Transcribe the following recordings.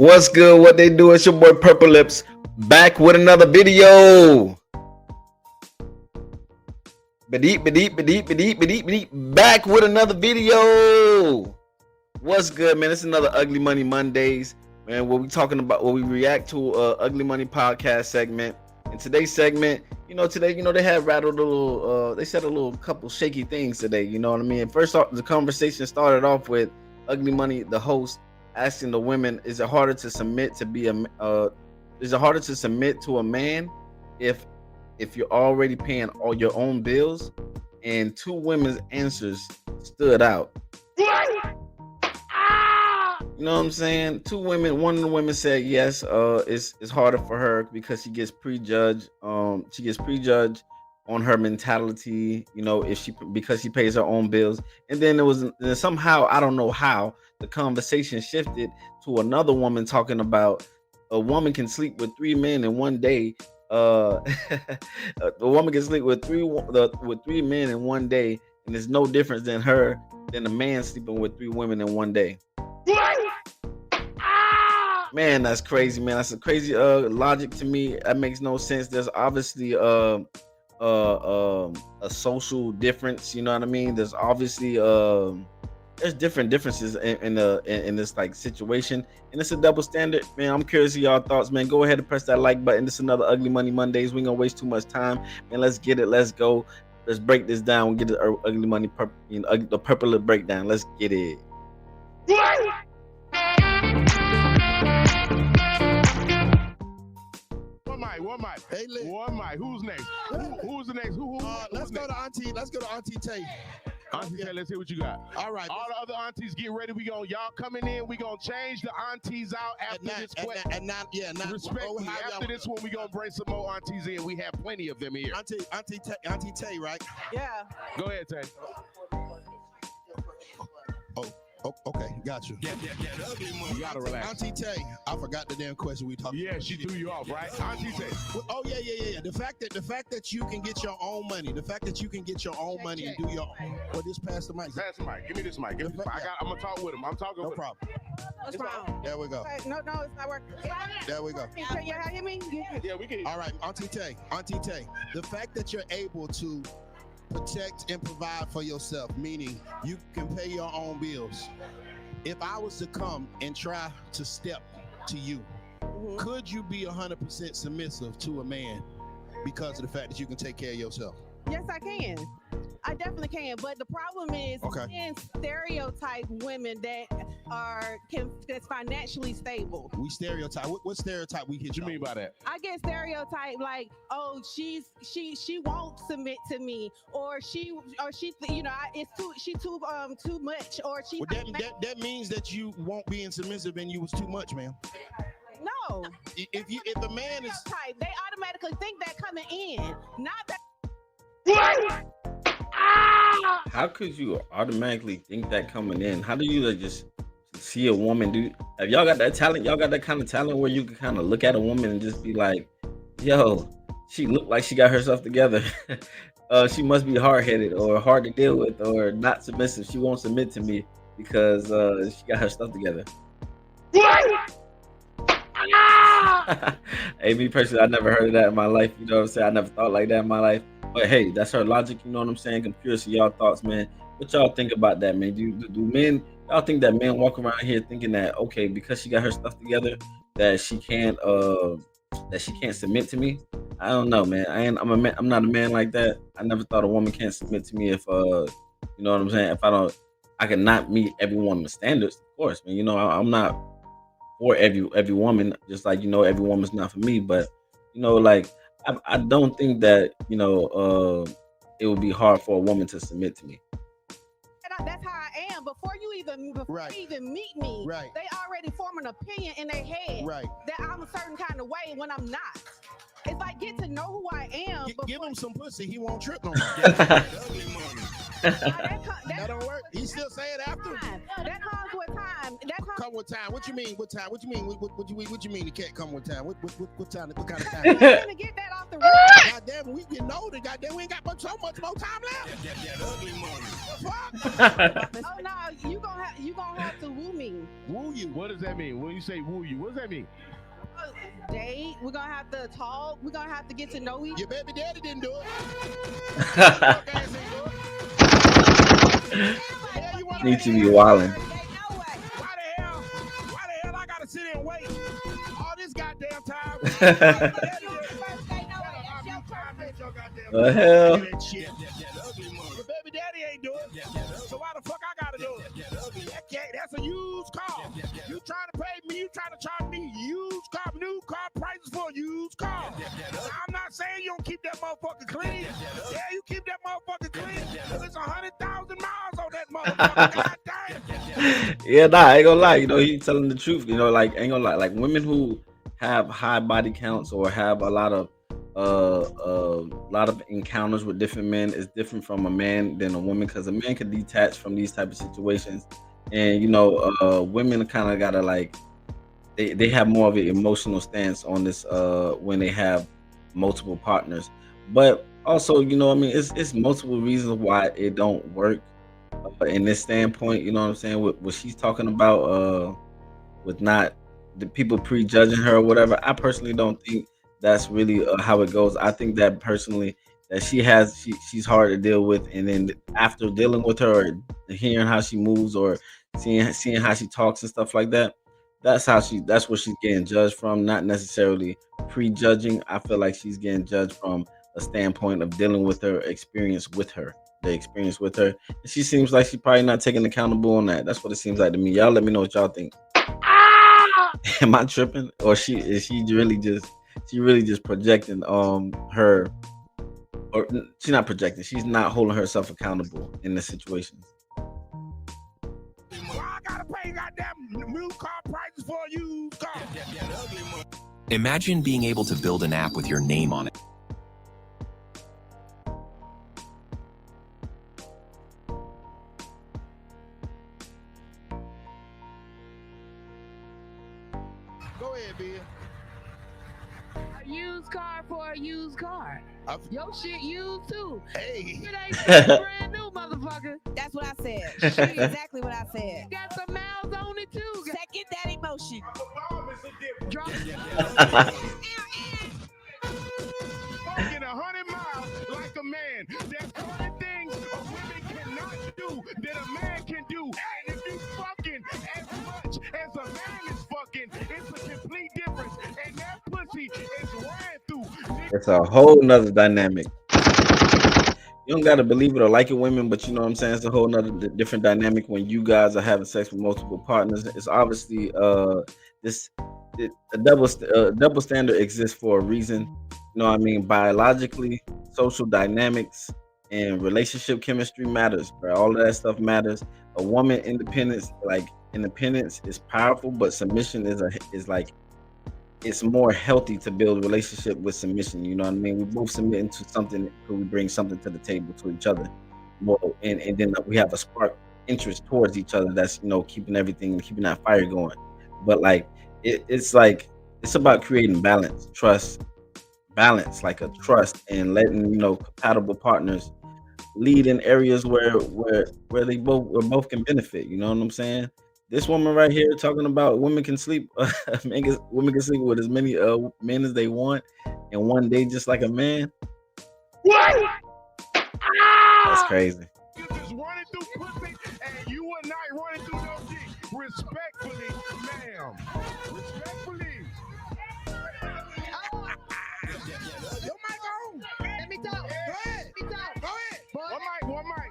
What's good? What they do? It's your boy Purple Lips back with another video. Back with another video. What's good, man? It's another Ugly Money Mondays, man. What we talking about? What we react to? Ugly Money podcast segment. In today's segment, today, they had rattled a little. They said a little couple shaky things today. You know what I mean? First off, the conversation started off with Ugly Money, the host, asking the women, is it harder to submit to a man if you're already paying all your own bills? And two women's answers stood out. You know what I'm saying? Two women, one of the women said yes, it's harder for her because she gets prejudged. She gets prejudged on her mentality, because she pays her own bills. And then somehow, I don't know how, the conversation shifted to another woman talking about a woman can sleep with three men in one day. The woman can sleep with three men in one day, and there's no difference than a man sleeping with three women in one day. Man, that's crazy, man. That's a crazy logic to me. That makes no sense. There's obviously a social difference. You know what I mean? There's obviously there's differences in this like situation, and it's a double standard, man. I'm curious of y'all thoughts, man. Go ahead and press that like button. This is another Ugly Money Mondays. We ain't gonna waste too much time, man. Let's get it. Let's go. Let's break this down. We'll get the Ugly Money, the Purple Lip breakdown. Let's get it. One mic. Hey, One mic. Who's next? Who's the next? Let's go to Auntie. Let's go to Auntie Tay. Auntie Tay, let's see what you got. All right. All the other aunties, get ready. Y'all coming in. We gonna change the aunties out after this question. Respect me. After this one, we gonna bring some more aunties in. We have plenty of them here. Auntie Tay, right? Yeah. Go ahead, Tay. Oh, okay, got you. You gotta relax. Auntie Tay, I forgot the damn question we talked about. Yeah, she threw you off, right? Auntie Tay. Oh yeah. The fact that you can get your own money, the fact that you can get your own money and do your own. Well, just pass the mic. Pass the mic. Give me this mic. I'm gonna talk with him. I'm talking with him. No problem. What's wrong? There we go. No, it's not working. There we go. Can you hear me? Yeah, we can. All right, Auntie Tay, the fact that you're able to protect and provide for yourself, meaning you can pay your own bills. If I was to come and try to step to you, could you be 100% submissive to a man because of the fact that you can take care of yourself? Yes, I can. I definitely can. But the problem is, men stereotype women that's financially stable. We stereotype. What stereotype we hit? What you mean by that? I get stereotyped like, oh, she won't submit to me, or she it's too much, or she. Well, that means that you won't be submissive and you was too much, man. No. If a man is stereotype, they automatically think that coming in, not that. How could you automatically think that coming in? How do you just see a woman do? Have y'all got that talent? Y'all got that kind of talent where you can kind of look at a woman and just be like, yo, she look like she got herself together. She must be hard-headed or hard to deal with or not submissive. She won't submit to me because she got her stuff together. Hey, me personally, I never heard of that in my life. You know what I'm saying? I never thought like that in my life. But hey, that's her logic. You know what I'm saying? I'm curious of y'all thoughts, man. What y'all think about that, man? Do men? Y'all think that men walk around here thinking that okay, because she got her stuff together, that she can't submit to me? I don't know, man. I'm not a man like that. I never thought a woman can't submit to me if you know what I'm saying. If I cannot meet every woman's standards, of course, man. I'm not for every woman, just like every woman's not for me. But like I don't think that it would be hard for a woman to submit to me. And that's how I am. Before you even meet me, they already form an opinion in their head that I'm a certain kind of way when I'm not. It's like get to know who I am. Give him some pussy, he won't trip no more. That don't work. He still say it after. That comes with time. That's how. Come with time. What you mean? What time? What you mean? What you mean? The cat come with time? What time? What kind of time? I'm trying to get that off the road. Goddamn, we getting older. Goddamn, we ain't got so much more time left. That ugly money. Oh no, you gonna have to woo me. Woo you? What does that mean? When you say woo you, what does that mean? Date. We're gonna have to talk. We're gonna have to get to know each other. Your baby daddy didn't do it. Need to be wildin'. Why the hell I gotta sit here and wait all this goddamn time? The hell? Your baby daddy ain't do it. So why the fuck I gotta do it? That's a used car. You trying to pay me? You trying to charge me used car, new car prices for a used car? I'm not saying you don't keep that motherfucker clean. Yeah, you keep that motherfucker clean. It's 100,000 miles on that motherfucker. God damn. Yeah, nah, I ain't gonna lie. You know, he's telling the truth. You know, like, ain't gonna lie. Like, women who have high body counts or have a lot of encounters with different men is different from a man than a woman, because a man can detach from these type of situations, and you know, women kind of gotta like they have more of an emotional stance on this when they have multiple partners. But also, you know, I mean, it's multiple reasons why it don't work in this standpoint. You know what I'm saying? What she's talking about with not the people prejudging her or whatever. I personally don't think that's really how it goes. I think that personally that she's hard to deal with, and then after dealing with her or hearing how she moves or seeing how she talks and stuff like that, that's what she's getting judged from, not necessarily prejudging. I feel like she's getting judged from a standpoint of dealing with her experience with her. The experience with her. And she seems like she's probably not taking accountable on that. That's what it seems like to me. Y'all let me know what y'all think. Am I tripping? Or she really just projecting her, or she's not projecting, she's not holding herself accountable in the situation. I gotta pay goddamn new car prices for a used car. Imagine being able to build an app with your name on it. Go ahead, Bill. A used car for a used car. Your shit used too. Hey. It ain't shit brand new, motherfucker. That's what I said. Shit, exactly what I said. Got some miles on it too. Second that emotion. Drop Walking 100 miles like a man. There's certain things a woman cannot do that a man can do. And if you fucking as much as a man is fucking, it's a complete difference. And that pussy is ran through. It's a whole nother dynamic. You don't gotta believe it or like it, women, but you know what I'm saying. It's a whole nother different dynamic when you guys are having sex with multiple partners. It's obviously a double standard exists for a reason. You know what I mean? Biologically, social dynamics, and relationship chemistry matters, bro. All of that stuff matters. A woman independence is powerful, but submission is like, it's more healthy to build a relationship with submission. You know what I mean? We both submitting to something, so we bring something to the table to each other more, and then we have a spark interest towards each other. That's, you know, keeping that fire going. But like it's about creating trust, like a trust, and letting, you know, compatible partners lead in areas where they both can benefit. You know what I'm saying? This woman right here talking about women can sleep women can sleep with as many men as they want in one day, just like a man. What? That's crazy. You just running through pussy and you are not running through no dick. Respectfully, ma'am. Respectfully. Your mic on. Let me talk. Go ahead. Let me talk. Go ahead.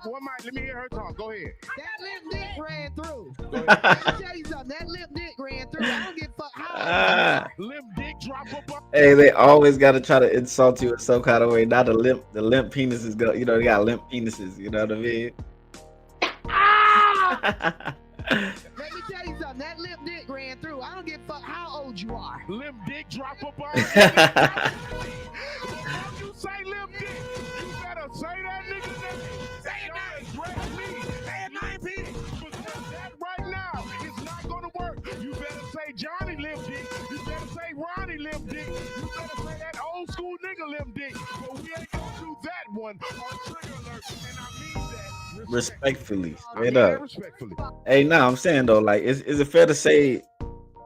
One mic. Let me hear her talk. Go ahead. That lip dick ran through. Go Let me tell you something. That lip dick ran through. I don't give a fuck how. Limp dick drop up. Hey, they always got to try to insult you in some kind of way. Not the limp penises go. You know, they got limp penises. You know what I mean? Let me tell you something. That lip dick ran through. I don't give a fuck how old you are. Limp dick drop up on. You say limp dick, you better say that nigga name. Say it now. Address me. Say it 9 Because that right now is not gonna think, but we ain't gonna do that one on Trigger Alert, and I mean that Respectfully, I straight mean up. that respectfully. Hey, nah, I'm saying though, like, is it fair to say?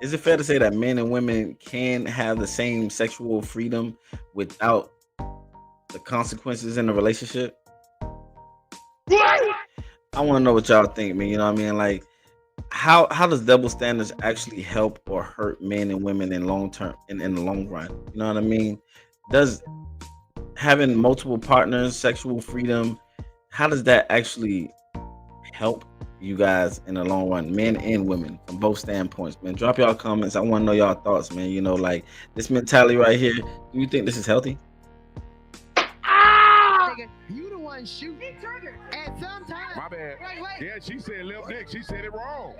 Is it fair to say that men and women can have the same sexual freedom without the consequences in the relationship? I want to know what y'all think, man. You know what I mean? Like, how does double standards actually help or hurt men and women in long term in the long run? You know what I mean? Does having multiple partners, sexual freedom, how does that actually help you guys in the long run, men and women, from both standpoints, man? Drop y'all comments. I want to know y'all thoughts, man. You know, like this mentality right here. Do you think this is healthy? You the one shooting. And sometimes. My bad. Wait. Yeah, she said limp dick. She said it wrong.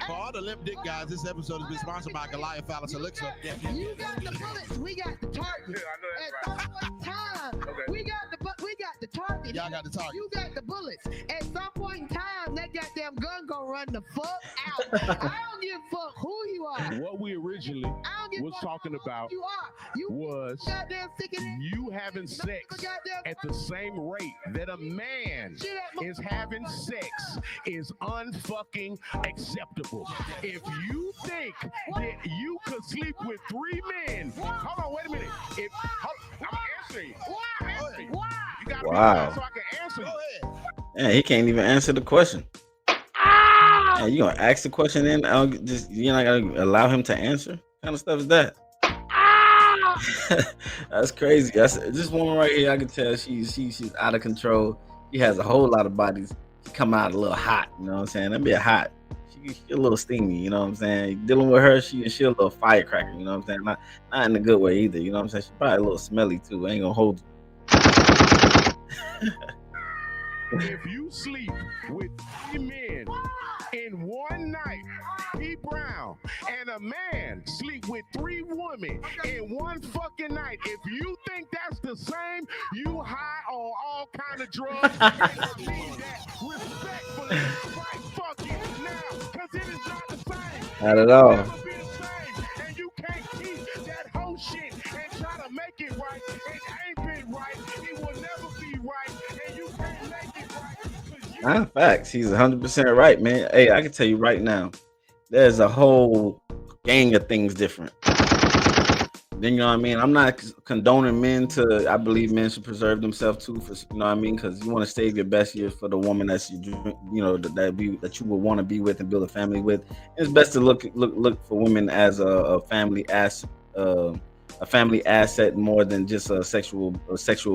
For all the limp dick guys, this episode has been sponsored by Goliath Phallus Elixir. You got the bullets. We got the target. Yeah, I know that's At some point in time, we got the target. Y'all got the target. You got the bullets. At some point in time, that goddamn gun gonna run the fuck out. I don't give a fuck who you are. What we originally was talking about You are. was Goddamn sick of it. you having sex at the same rate that a man is having sex is unfucking acceptable. If you think that you could sleep with 3 men, hold on, wait a minute. I'm answering you. I'm answering you. You gotta be honest so I can answer you. Yeah, he can't even answer the question. Yeah, you gonna ask the question and you're not gonna allow him to answer? What kind of stuff is that? That's crazy. That's this woman right here. I can tell she's out of control. She has a whole lot of bodies. She come out a little hot. You know what I'm saying? That be a hot. She a little steamy. You know what I'm saying? Dealing with her, she a little firecracker. You know what I'm saying? Not in a good way either. You know what I'm saying? She's probably a little smelly too. I ain't gonna hold you. If you sleep with 3 men in one night, P. Brown, and a man sleep with 3 women in one fucking night, if you think that's the same, you high on all kind of drugs. And I mean that respectfully right fucking now, because it is not the same. Not at all. It'll never be the same. And you can't keep that whole shit and try to make it right. It ain't been right. It will never be right. And you can't make it right. Facts. He's 100% right, man. Hey, I can tell you right now, there's a whole gang of things different. Then you know what I mean? I'm not condoning men to. I believe men should preserve themselves too. For you know what I mean? Because you want to save your best years for the woman that's that you would want to be with and build a family with. It's best to look for women as a family asset. A family asset more than just a sexual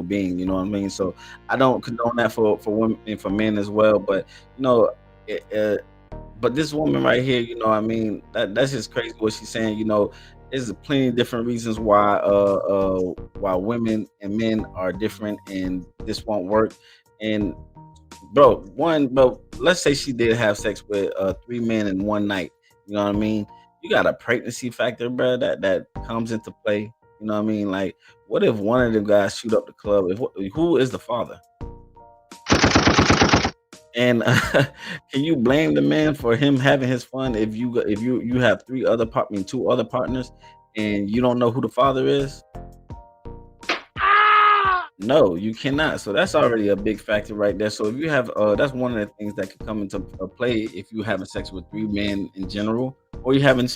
being, you know what I mean? So I don't condone that for women and for men as well. But you know, but this woman right here, you know what I mean? That's just crazy what she's saying. You know, there's plenty of different reasons why women and men are different and this won't work. And bro, let's say she did have sex with 3 men in one night. You know what I mean? You got a pregnancy factor, bro, that comes into play. You know what I mean? Like, what if one of the guys shoot up the club? Who is the father? And can you blame the man for him having his fun if you have 2 other partners and you don't know who the father is? No, you cannot. So that's already a big factor right there. So if you have, that's one of the things that could come into play if you having sex with 3 men in general, or you having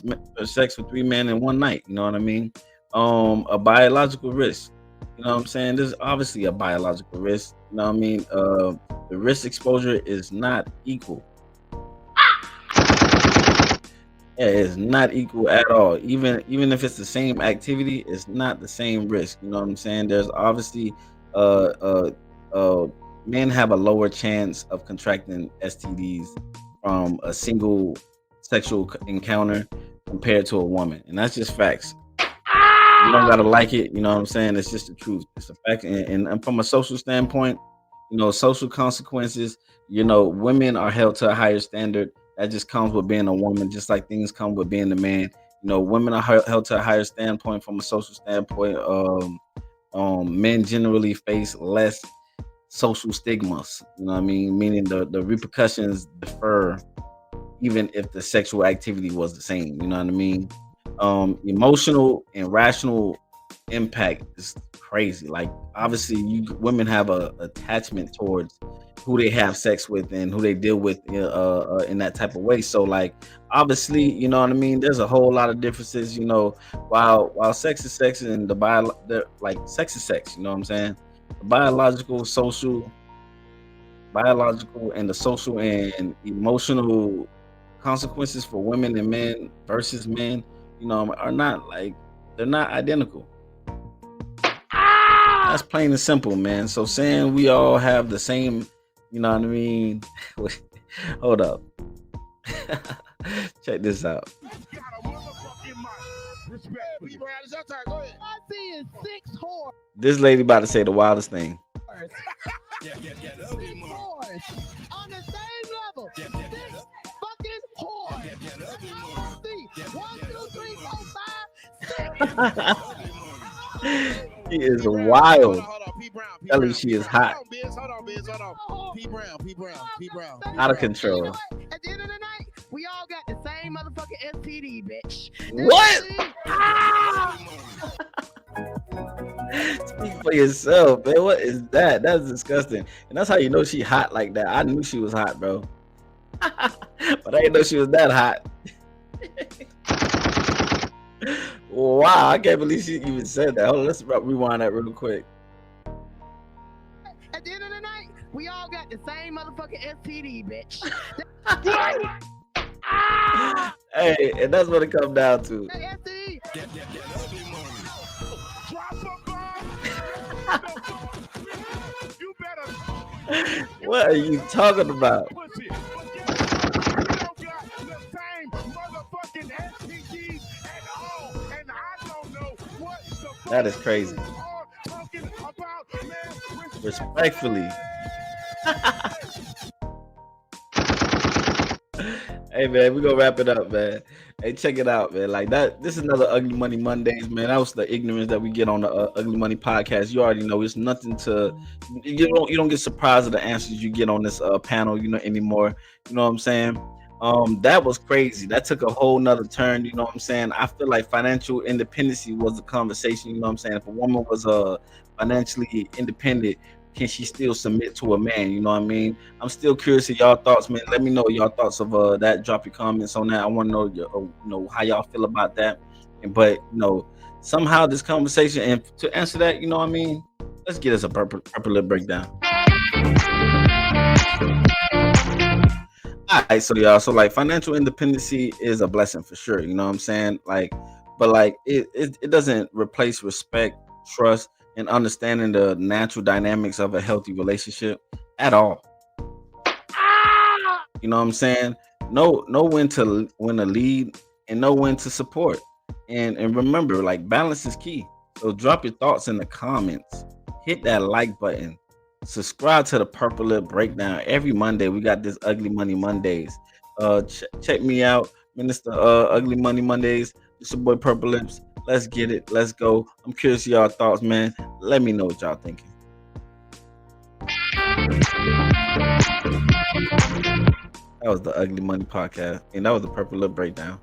sex with 3 men in one night. You know what I mean? A biological risk. You know what I'm saying? There's obviously a biological risk. You know what I mean? The risk exposure is not equal. Yeah, it's not equal at all. Even if it's the same activity, it's not the same risk. You know what I'm saying? There's obviously men have a lower chance of contracting STDs from a single sexual encounter compared to a woman, and that's just facts. You don't gotta like it, you know what I'm saying? It's just the truth. It's a fact. And from a social standpoint, you know, social consequences, you know, women are held to a higher standard. That just comes with being a woman, just like things come with being a man. You know, women are held to a higher standpoint from a social standpoint. Men generally face less social stigmas, you know what I mean? Meaning the repercussions defer even if the sexual activity was the same, you know what I mean? Emotional and rational impact is crazy. Like obviously, women have a attachment towards who they have sex with and who they deal with in that type of way. So like obviously, you know what I mean. There's a whole lot of differences. You know, while sex is sex and like sex is sex. You know what I'm saying? The biological and the social and emotional consequences for women and men versus men, you know, are not like they're not identical. That's plain and simple, man. So saying we all have the same, you know what I mean? Hold up. Check this out. This lady about to say the wildest thing. On the same level. 6 fucking whores. 1, 2, 3, 4, 5, 6. She is wild. Hold on. P Brown. Tell her she is hot. Hold on, Biz. P Brown. Out of control. You know what? At the end of the night, we all got the same motherfucking STD, bitch. What? Speak for yourself, man. What is that? That's disgusting. And that's how you know she hot like that. I knew she was hot, bro. But I didn't know she was that hot. Wow, I can't believe she even said that. Hold on, let's rewind that real quick. At the end of the night, we all got the same motherfucking STD, bitch. Hey, and that's what it comes down to. STD. You better. What are you talking about? That is crazy. Respectfully. Hey man, we gonna wrap it up, man. Hey, check it out, man. Like that, this is another Ugly Money Mondays, man. That was the ignorance that we get on the Ugly Money podcast. You already know it's nothing to you don't get surprised at the answers you get on this panel, you know, anymore. You know what I'm saying? That was crazy. That took a whole nother turn. You know what I'm saying? I feel like financial independency was the conversation. You know what I'm saying? If a woman was financially independent, can she still submit to a man? You know what I mean? I'm still curious of y'all thoughts, man. Let me know y'all thoughts of that. Drop your comments on that. I want to know, you know, how y'all feel about that. But you know, somehow this conversation, and to answer that, you know what I mean? Let's get us a purple breakdown. All right, so y'all, so like financial independency is a blessing for sure. You know what I'm saying? Like, but like it doesn't replace respect, trust, and understanding the natural dynamics of a healthy relationship at all. You know what I'm saying? Know when to lead and know when to support. And remember, like balance is key. So drop your thoughts in the comments. Hit that like button. Subscribe to the Purple Lip Breakdown. Every Monday we got this Ugly Money Mondays. Check me out, Minister Ugly Money Mondays. It's your boy Purple Lips. Let's get it. Let's go. I'm curious of y'all thoughts, man. Let me know what y'all thinking. That was the Ugly Money Podcast, and that was the Purple Lip Breakdown.